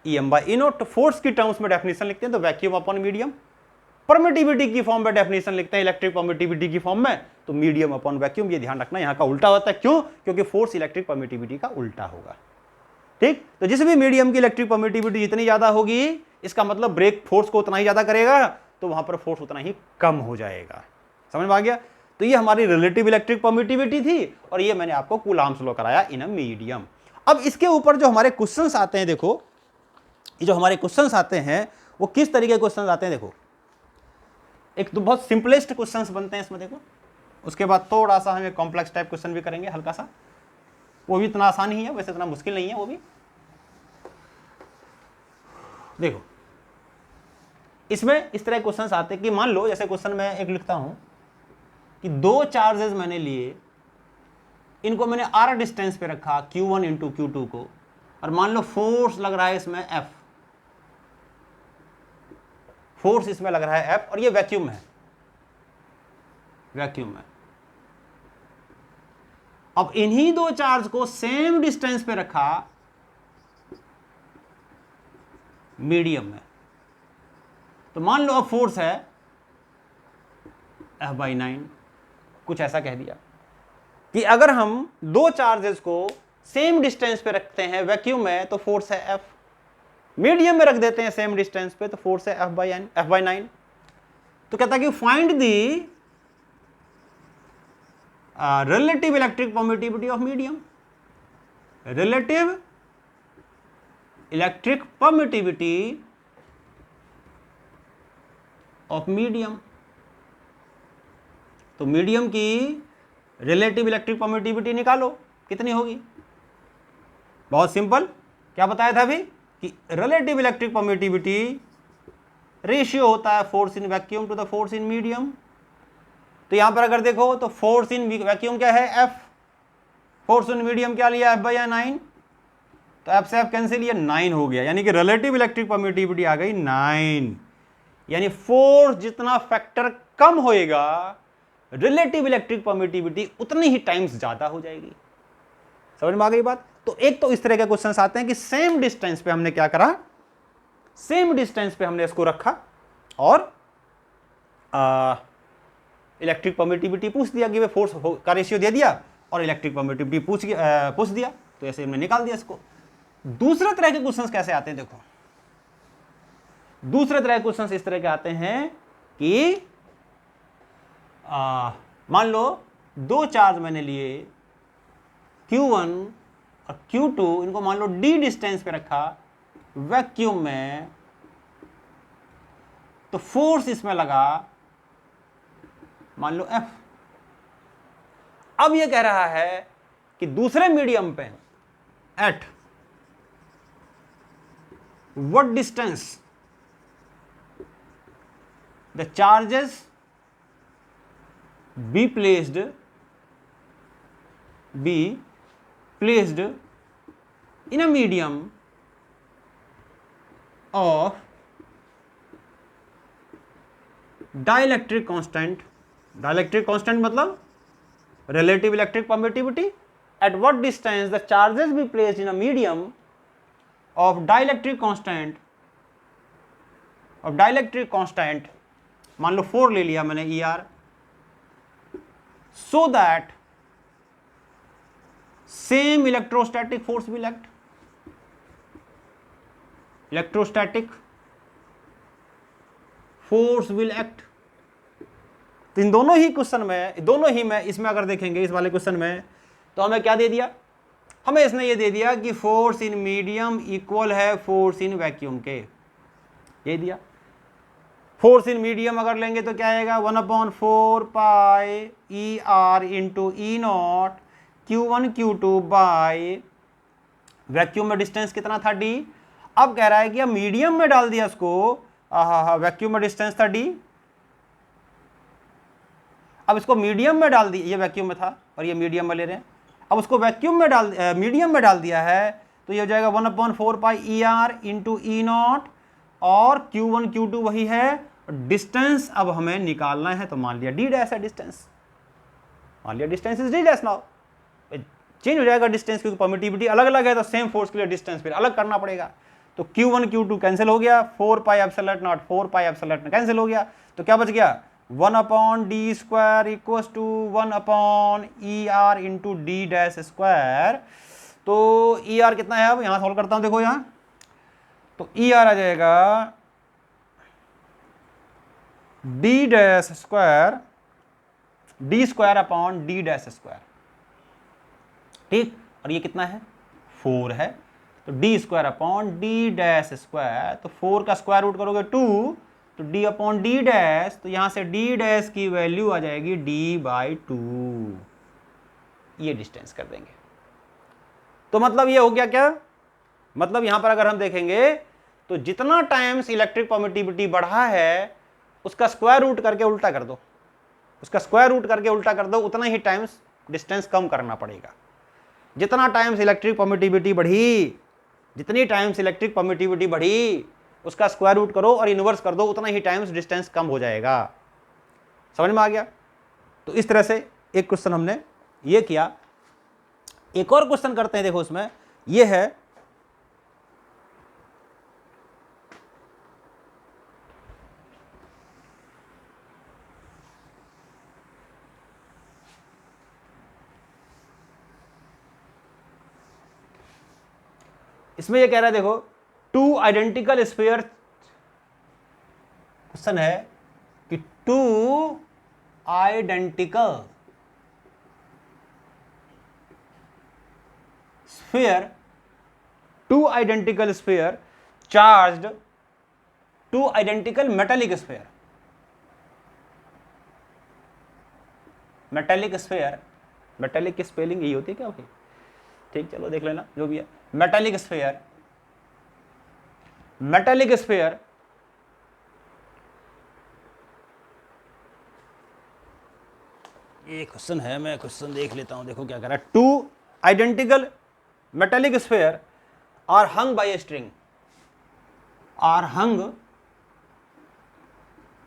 EM/E0। तो फोर्स की टर्म्स में डेफिनेशन लिखते हैं तो वैक्यूम अपॉन मीडियम, परमिटिविटी की फॉर्म में डेफिनेशन लिखते हैं इलेक्ट्रिक परमिटिविटी की फॉर्म में तो मीडियम अपॉन वैक्यूम। ये ध्यान रखना, यहां का उल्टा होता है, क्यों, क्योंकि फोर्स इलेक्ट्रिक परमिटिविटी का उल्टा होगा। ठीक, तो जिस भी मीडियम की इलेक्ट्रिक परमिटिविटी जितनी ज्यादा होगी, इसका मतलब ब्रेक फोर्स को उतना ही ज्यादा करेगा, तो वहां पर फोर्स उतना ही कम हो जाएगा। समझ में आ गया? तो ये हमारी रिलेटिव इलेक्ट्रिक परमिटिविटी थी और ये मैंने आपको कूलम्ब्स लॉ कराया इन अ मीडियम। अब इसके ऊपर जो हमारे क्वेश्चंस आते हैं, देखो ये जो हमारे क्वेश्चंस आते हैं वो किस तरीके के क्वेश्चंस आते हैं। देखो एक तो बहुत सिंपलेस्ट क्वेश्चंस बनते हैं इसमें, देखो उसके बाद थोड़ा सा हमें कॉम्प्लेक्स टाइप क्वेश्चन भी करेंगे हल्का सा, वो भी इतना आसान ही है, वैसे इतना मुश्किल नहीं है वो भी। देखो इसमें इस तरह क्वेश्चंस आते हैं कि मान लो जैसे क्वेश्चन मैं एक लिखता हूं कि दो चार्जेस मैंने लिए, इनको मैंने r डिस्टेंस पे रखा Q1 इंटू Q2 को, और मान लो फोर्स लग रहा है इसमें F, फोर्स इसमें लग रहा है F, और ये वैक्यूम है, वैक्यूम है। अब इन्हीं दो चार्ज को सेम डिस्टेंस पे रखा मीडियम में, तो मान लो अब फोर्स है F/9। कुछ ऐसा कह दिया कि अगर हम दो चार्जेस को सेम डिस्टेंस पे रखते हैं वैक्यूम में तो फोर्स है F, मीडियम में रख देते हैं सेम डिस्टेंस पे तो फोर्स है F/9। तो कहता है कि find the relative electric permittivity of medium, relative electric permittivity of medium। तो मीडियम की रिलेटिव इलेक्ट्रिक परमिटिविटी निकालो, कितनी होगी। बहुत सिंपल, क्या बताया था अभी कि रिलेटिव इलेक्ट्रिक परमिटिविटी रेशियो होता है force in vacuum to the force in medium. तो यहां पर अगर देखो तो फोर्स इन वैक्यूम क्या है F, फोर्स इन मीडियम क्या लिया F/9, तो F से F कैंसिल, ये 9 हो गया, यानी कि रिलेटिव इलेक्ट्रिक परमिटिविटी आ गई 9। यानी फोर्स जितना फैक्टर कम होएगा रिलेटिव इलेक्ट्रिक परमिटिविटी उतनी ही टाइम्स ज्यादा हो जाएगी। समझ में आ गई बात। तो एक तो इस तरह के क्वेश्चंस आते हैं कि सेम डिस्टेंस पे हमने क्या करा, सेम डिस्टेंस पे हमने इसको रखा और इलेक्ट्रिक परमिटिविटी पूछ दिया कि फोर्स का रेशियो दे दिया और इलेक्ट्रिक परमिटिविटी पूछ दिया, तो ऐसे हमने निकाल दिया इसको। दूसरे तरह के क्वेश्चंस कैसे आते हैं, देखो दूसरे तरह के क्वेश्चंस इस तरह के आते हैं कि मान लो दो चार्ज मैंने लिए Q1 और Q2, इनको मान लो d डिस्टेंस पे रखा वैक्यूम में, तो फोर्स इसमें लगा मान लो F। अब ये कह रहा है कि दूसरे मीडियम पे at what distance the charges be placed in a medium of dielectric constant, dielectric constant मतलब relative electric permittivity, at what distance the charges be placed in a medium of dielectric constant, मान लो 4 ले लिया मैंने ER, so that same electrostatic force will act. Electrostatic force will act. तो इन दोनों ही क्वेश्चन में, दोनों ही में, इसमें अगर देखेंगे इस वाले क्वेश्चन में, तो हमें क्या दे दिया, हमें इसने ये दे दिया कि फोर्स इन मीडियम इक्वल है फोर्स इन वैक्यूम के, ये दिया। फोर्स इन मीडियम अगर लेंगे तो क्या आएगा, 1/4 pi E R into E naught Q1 Q2 by vacuum में डिस्टेंस कितना था d। अब कह रहा है कि अब मीडियम में डाल दिया इसको, वैक्यूम में डिस्टेंस था d, अब इसको मीडियम में डाल दिया, ये वैक्यूम में था और ये मीडियम में ले रहे हैं, अब उसको वैक्यूम में मीडियम में डाल दिया है, तो ये हो जाएगा 1/4 pi E R into E naught, और Q1 Q2 वही है, डिस्टेंस अब हमें निकालना है, तो मान लिया d डैश है डिस्टेंस, मान लिया distance is d dash. Now change हो जाएगा डिस्टेंस, क्योंकि परमिटिविटी अलग अलग है, तो सेम फोर्स के लिए डिस्टेंस फिर अलग करना पड़ेगा। तो Q1 Q2 कैंसिल हो गया, 4 pi epsilon not 4 pi epsilon not cancel हो गया, तो क्या बच गया, 1/d square equals to 1/ER into D dash square. तो ER कितना है, अब यहां सॉल्व करता हूं, देखो यहां, तो ER आ जाएगा D dash square, D square upon D dash square, ठीक, और ये कितना है, 4 है, तो D square upon D dash square, तो 4 का स्क्वायर रूट करोगे 2, तो डी अपॉन डी डैश, तो यहां से डी डैश की वैल्यू आ जाएगी d/2, ये डिस्टेंस कर देंगे। तो मतलब ये हो गया क्या, मतलब यहां पर अगर हम देखेंगे तो जितना टाइम्स इलेक्ट्रिक परमिटिविटी बढ़ा है उसका स्क्वायर रूट करके उल्टा कर दो, उसका स्क्वायर रूट करके उल्टा कर दो, उतना ही टाइम्स डिस्टेंस कम करना पड़ेगा। जितना टाइम्स इलेक्ट्रिक परमिटिविटी बढ़ी, जितनी टाइम्स इलेक्ट्रिक परमिटिविटी बढ़ी, उसका स्क्वायर रूट करो और इनवर्स कर दो, उतना ही टाइम्स डिस्टेंस कम हो जाएगा। समझ में आ गया। तो इस तरह से एक क्वेश्चन हमने ये किया। एक और क्वेश्चन करते हैं, देखो उसमें ये है, इसमें ये कह रहा है, देखो 2 आइडेंटिकल स्फीयर, क्वेश्चन है कि 2 identical sphere, 2 identical sphere charged, 2 identical metallic sphere, metallic sphere, metallic की स्पेलिंग यही होती है क्या भाई, ठीक, चलो देख लेना जो भी है, मेटेलिक स्फीयर, मेटेलिक स्फीयर ये क्वेश्चन है, मैं क्वेश्चन देख लेता हूं, देखो क्या कह रहा है। 2 identical metallic sphere are hung by a string, are hung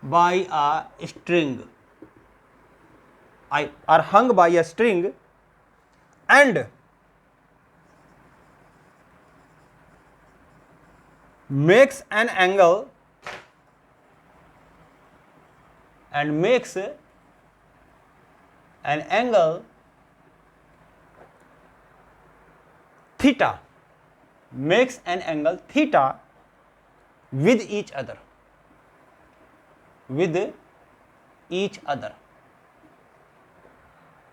by a string, are hung by a string and makes an angle and makes an angle theta, makes an angle theta with each other, with each other।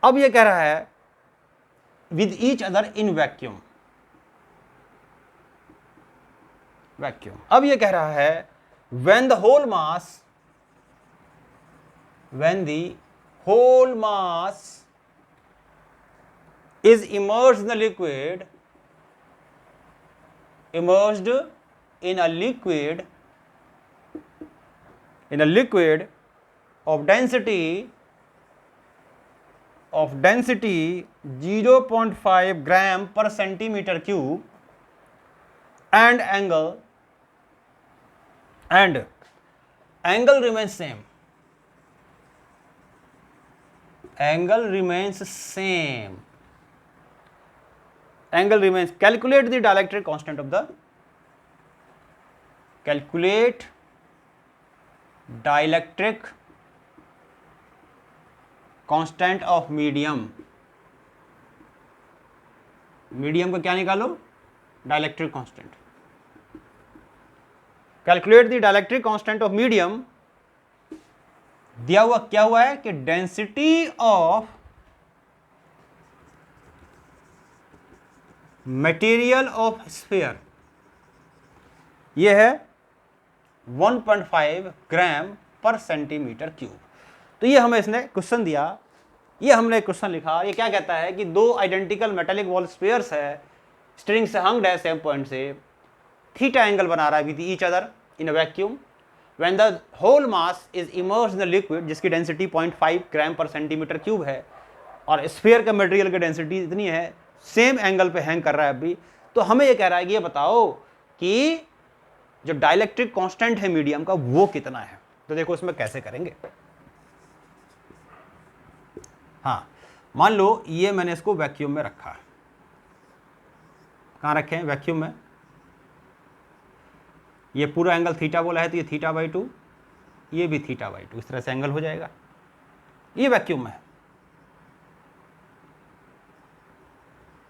अब ये कह रहा है with each other in vacuum, vacuum. अब ये कह रहा है when the whole mass, when the whole mass is immersed in a liquid, immersed in a liquid, in a liquid of density 0.5 gram per centimeter cube and angle remains same, angle remains same, angle remains, calculate the dielectric constant of the, calculate dielectric constant of medium, medium का क्या निकालो, dielectric constant. Calculate the dielectric constant of medium. दिया हुआ क्या हुआ है कि density of material of sphere ये है 1.5 ग्राम पर सेंटीमीटर क्यूब। तो ये हमें इसने क्वेश्चन दिया, ये हमने क्वेश्चन लिखा। ये क्या कहता है कि दो आइडेंटिकल मेटेलिक वॉल स्फीयर्स है, स्ट्रिंग से हंग्ड है सेम पॉइंट से, थीटा एंगल बना रहा है with each other in a vacuum, when the whole mass is immersed in the liquid जिसकी density 0.5 gram per centimetre cube है, और स्फीयर का मटेरियल की डेंसिटी इतनी है, सेम एंगल पे हैंग कर रहा है अभी। तो हमें ये कह रहा है कि ये बताओ कि जो डाइलेक्ट्रिक कांस्टेंट है मीडियम का वो कितना है। तो देखो इसमें कैसे करेंगे। हाँ, मान लो ये मैंने इसको वैक्यूम में रखा, कहाँ रखे हैं, वैक्यूम में। ये पूरा एंगल थीटा बोला है तो ये θ/2, ये भी θ/2, इस तरह से एंगल हो जाएगा। ये वैक्यूम में है,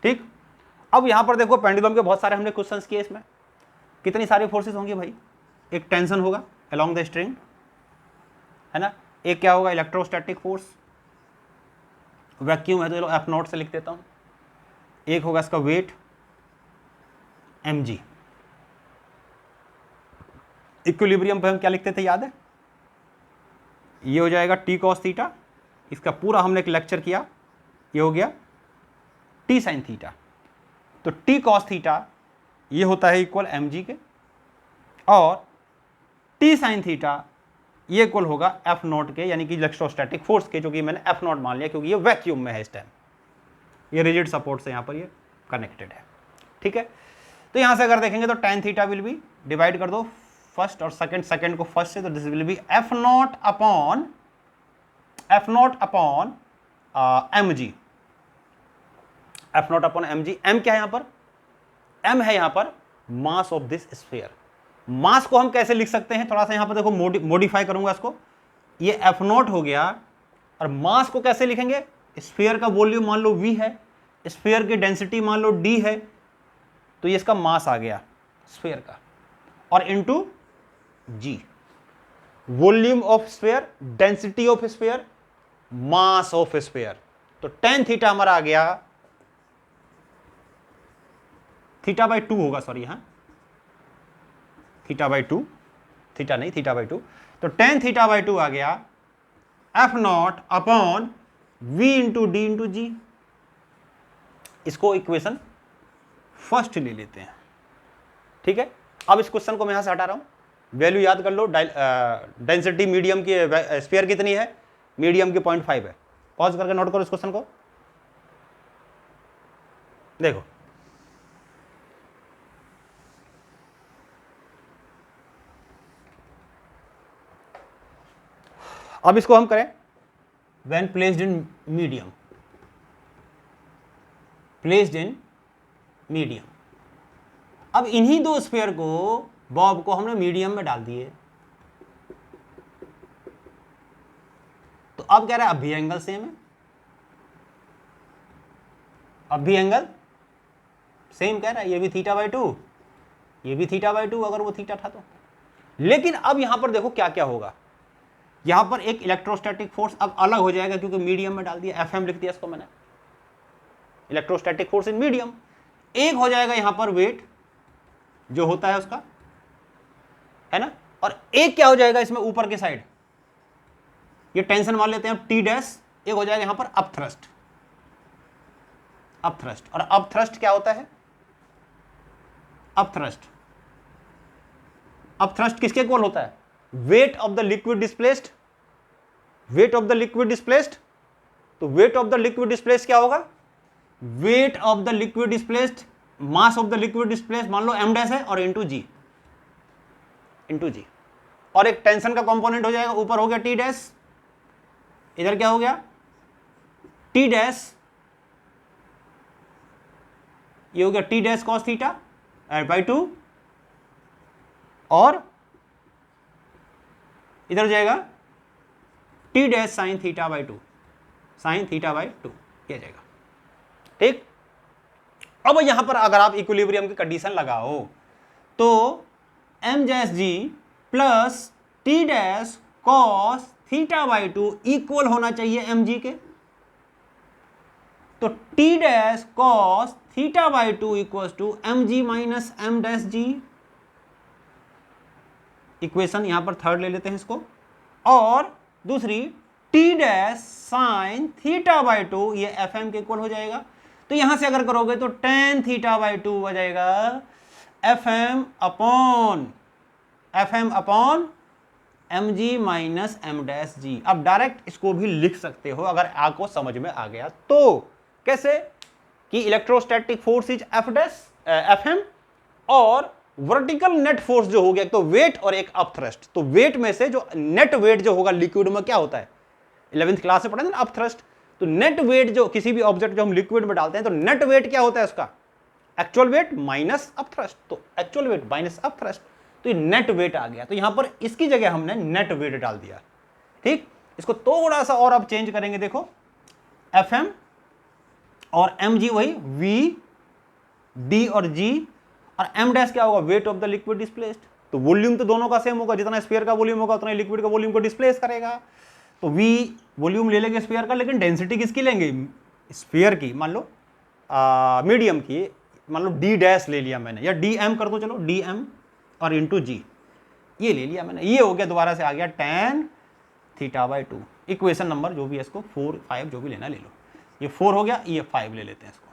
ठीक। अब यहां पर देखो पेंडुलम के बहुत सारे हमने क्वेश्चंस किए, इसमें कितनी सारी फोर्सेस होंगी भाई। एक टेंशन होगा अलोंग द स्ट्रिंग, है ना। एक क्या होगा, इलेक्ट्रोस्टैटिक फोर्स, वैक्यूम है तो चलो F0 से लिख देता हूं। एक होगा इसका वेट mg। इक्विलिब्रियम पे हम क्या लिखते थे याद है, ये हो जाएगा t cos थीटा, इसका पूरा हमने एक लेक्चर किया, ये हो गया t sin थीटा। तो t cos थीटा ये होता है इक्वल mg के, और t sin थीटा ये इक्वल होगा F0 के, यानी कि इलेक्ट्रोस्टैटिक फोर्स के, जो कि मैंने F0 मान लिया क्योंकि ये वैक्यूम में है इस टाइम, ये रिजिड सपोर्ट से यहाँ पर ये कनेक्टेड है, ठीक है। तो यहाँ से अगर देखेंगे तो tan theta will be, divide कर दो फर्स्ट और सेकंड को फर्स्ट से, तो this will B F0 upon mg, F0 upon mg। m क्या है यहाँ पर, m है यहाँ पर मास ऑफ दिस स्फीयर। मास को हम कैसे लिख सकते हैं, थोड़ा सा यहाँ पर देखो मॉडिफाई करूंगा इसको। ये F0 हो गया, और मास को कैसे लिखेंगे, स्फीयर का वॉल्यूम मान लो v है, स्फीयर की डेंसिटी मान लो d है, तो ये इसका मास आ गया स्फीयर का, और into g, volume of sphere, density of sphere, mass of sphere. तो tan थीटा हमारा आ गया θ/2 होगा, सॉरी, हाँ θ/2, थीटा नहीं θ/2। तो tan θ/2 आ गया F0 upon v into D into G. इसको इक्वेशन फर्स्ट ले लेते हैं, ठीक है। अब इस क्वेश्चन को मैं यहां से हटा रहा हूं, वैल्यू याद कर लो। डेंसिटी मीडियम की, स्फीयर कितनी है, मीडियम की 0.5 है। पॉज करके नोट करो इस क्वेश्चन को, देखो अब इसको हम करें when placed in medium, placed in medium. अब इन्हीं दो स्फीयर को, बॉब को हमने मीडियम में डाल दिए, तो अब कह रहा है अब भी एंगल सेम है, अब भी एंगल सेम कह रहा है, ये भी θ/2, ये भी θ/2 अगर वो थीटा था तो। लेकिन अब यहां पर देखो क्या क्या होगा, यहां पर एक इलेक्ट्रोस्टैटिक फोर्स अब अलग हो जाएगा क्योंकि मीडियम में डाल दिया, Fm लिख दिया इसको मैंने, इलेक्ट्रोस्टैटिक फोर्स इन मीडियम। एक हो जाएगा यहां पर वेट जो होता है उसका, है ना, और एक क्या हो जाएगा इसमें ऊपर के साइड, ये टेंशन मान लेते हैं T डैश। एक हो जाएगा यहां पर अपथ्रस्ट, अपथ्रस्ट। और अपथ्रस्ट क्या होता है, अपथ्रस्ट, अपथ्रस्ट किसके इक्वल होता है, weight of the liquid displaced, weight of the liquid displaced. तो weight of the liquid displaced क्या होगा, weight of the liquid displaced, mass of the liquid displaced मान लो m डैश है, और इंटू जी, इंटू जी। और एक टेंशन का कंपोनेंट हो जाएगा, ऊपर हो गया T डैश, इधर क्या हो गया T डैश, ये हो गया T dash cos theta by 2, और इधर हो जाएगा T dash sine theta by 2, sign theta by 2 किया जाएगा, ठीक। अब यहां पर अगर आप इक्विलिब्रियम की कंडीशन लगाओ तो m dash g plus T dash cos theta by 2 equal होना चाहिए एम जी के। तो T dash cos theta by 2 equal to m ji minus M dash g. Equation यहां पर थर्ड ले लेते हैं इसको। और दूसरी T dash sine theta by 2, ये एफ एम के इक्वल हो जाएगा। तो यहां से अगर करोगे तो टेन थीटा बाई 2 हो जाएगा एफ एम अपॉन एम जी माइनस एम डैश जी। अब डायरेक्ट इसको भी लिख सकते हो अगर आपको समझ में आ गया तो। कैसे कि electrostatic force is F m और वर्टिकल नेट फोर्स जो हो गया एक तो वेट और एक अपथ्रस्ट। तो वेट में से जो नेट वेट जो होगा लिक्विड में क्या होता है, 11th क्लास से पढ़े ना अपथ्रस्ट। तो नेट वेट जो किसी भी ऑब्जेक्ट जो हम लिक्विड में डालते हैं तो नेट वेट क्या होता है उसका, एक्चुअल वेट माइनस अपथ्रस्ट। तो एक्चुअल वेट माइनस अपथ्रस्ट, तो ये नेट वेट आ गया। तो यहां पर इसकी जगह हमने नेट वेट डाल दिया। ठीक, इसको थोड़ा सा और अब चेंज करेंगे। देखो एफ एम और एम जी वही वी डी और जी, और एम डैश क्या होगा, weight of the liquid displaced. तो वॉल्यूम तो दोनों का सेम होगा, जितना स्फीयर का वॉल्यूम होगा उतना लिक्विड का वॉल्यूम को डिस्प्लेस करेगा। तो वी वॉल्यूम ले लेंगे स्फीयर का, लेकिन डेंसिटी किसकी लेंगे, स्फीयर की। मान लो मीडियम की, मान लो डी डैश ले लिया मैंने, या डी एम कर दो, चलो डी एम और इंटू जी, ये ले लिया मैंने। ये हो गया, दोबारा से आ गया tan theta by 2। Equation number जो भी है इसको 4 5 जो भी लेना ले लो। ये 4 हो गया, ये 5 ले लेते हैं इसको।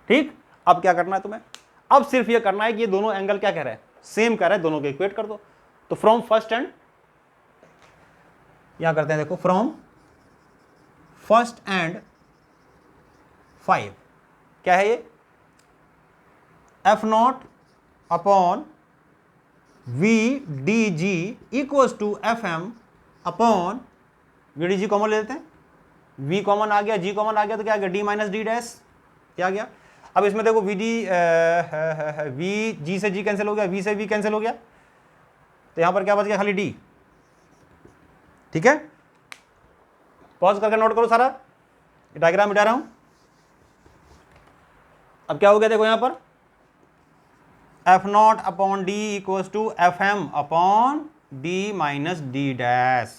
ठीक, अब क्या करना है तुम्हें, अब सिर्फ ये करना है कि ये दोनों एंगल क्या कह रहे हैं, सेम कह रहे हैं, दोनों को इक्वेट कर दो। तो फ्रॉम फर्स्ट एंड यहां करते हैं, देखो फ्रॉम फर्स्ट एंड 5 क्या है ये, F naught upon V d g equals to F M upon V d g common ले लेते हैं, वी कॉमन आ गया, जी कॉमन आ गया, तो क्या आ गया, डी माइनस डी डैश, क्या आ गया। अब इसमें देखो वी डी वी जी से जी कैंसिल हो गया, वी से वी कैंसिल हो गया, तो यहां पर क्या बच गया, खाली डी। ठीक है, पॉज करके नोट करो सारा, डायग्राम मिटा रहा हूं। अब क्या हो गया, देखो यहां पर F naught upon d equals to F M upon d minus d dash,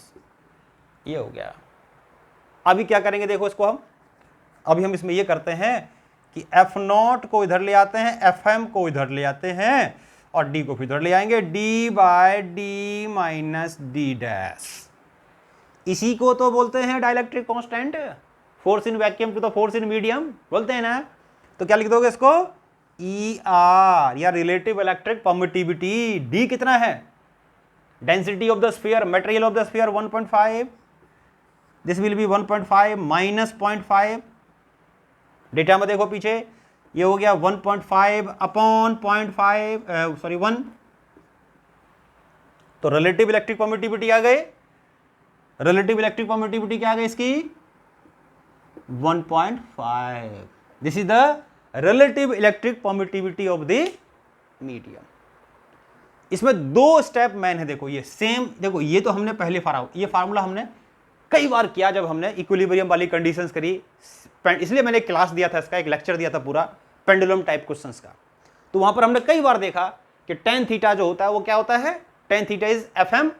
ये हो गया। अभी क्या करेंगे, देखो इसको अभी हम इसमें ये करते हैं कि एफ नॉट को इधर ले आते हैं, एफ एम को इधर ले आते हैं, और डी को फिर इधर ले आएंगे, d by d minus d dash. इसी को तो बोलते हैं dielectric constant, force in vacuum to the force in medium बोलते हैं ना। तो क्या लिख दोगे इसको, ई आर, या रिलेटिव इलेक्ट्रिक परमिटिविटी। डी कितना है, density of the sphere, material of the sphere 1.5, this will be 1.5 minus 0.5। Data में देखो पीछे, ये हो गया 1.5 अपॉन 0.5 सॉरी 1। तो रिलेटिव इलेक्ट्रिक परमिटिविटी आ गए, रिलेटिव इलेक्ट्रिक परमिटिविटी क्या आ गई इसकी, 1.5। This is the relative electric permittivity of the medium. इसमें दो स्टेप मैन है, देखो ये सेम, देखो ये तो हमने पहले ये फार्मूला हमने कई बार किया जब हमने इक्विलिब्रियम वाली कंडीशंस करी, इसलिए मैंने एक क्लास दिया था इसका, एक लेक्चर दिया था पूरा पेंडुलम टाइप क्वेश्चंस का। तो वहां पर हमने कई बार देखा कि टेन थीटा जो होता है वो क्या होता है, tan theta is F m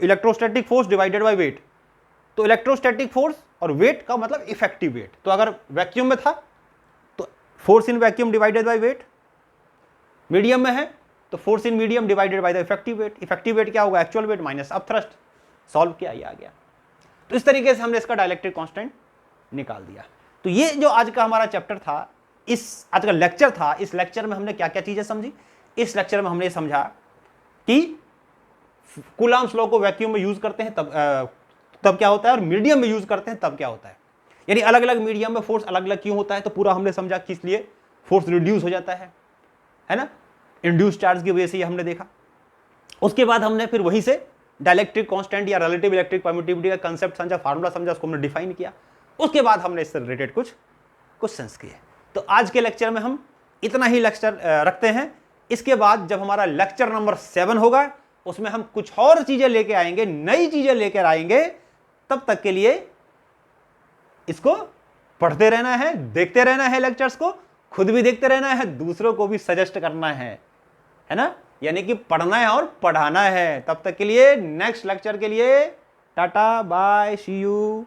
electrostatic force divided by weight. तो इलेक्ट्रोस्टैटिक फोर्स और वेट का मतलब इफेक्टिव वेट। तो अगर वैक्यूम में था तो force in vacuum divided by wait, medium में है तो force in medium divided by the effective weight. Effective weight क्या होगा, actual wait minus upthrust. Solve किया, ये आ गया। तो इस तरीके से हमने इसका डाइलेक्ट्रिक कांस्टेंट निकाल दिया। तो ये जो आज का हमारा चैप्टर था, इस आज का लेक्चर था, इस लेक्चर में हमने क्या क्या चीजें समझी। इस लेक्चर में हमने समझा कि कूलम्ब्स लॉ को वैक्यूम में यूज करते हैं तब क्या होता है, और मीडियम में यूज करते हैं तब क्या होता है। यानी अलग अलग मीडियम में फोर्स अलग अलग क्यों होता है, तो पूरा हमने समझा कि इसलिए फोर्स रिड्यूस हो जाता है ना, इंड्यूस चार्ज की वजह से ये हमने देखा। उसके बाद हमने फिर वहीं से डाइलेक्ट्रिक कांस्टेंट या रिलेटिव इलेक्ट्रिक परमिटिविटी का कांसेप्ट समझा, फार्मूला समझा, उसको हमने डिफाइन किया। उसके बाद हमने इससे रिलेटेड कुछ क्वेश्चंस किए। तो आज के लेक्चर में हम इतना ही लेक्चर रखते हैं। इसके बाद जब हमारा लेक्चर नंबर 7 होगा उसमें हम कुछ और चीजें लेके आएंगे, नई चीजें लेकर आएंगे। तब तक के लिए इसको पढ़ते रहना है, देखते रहना है लेक्चर्स को, खुद भी देखते रहना है, दूसरों को भी सजेस्ट करना है ना, यानी कि पढ़ना है और पढ़ाना है। तब तक के लिए नेक्स्ट लेक्चर के लिए टाटा बाय, सी यू।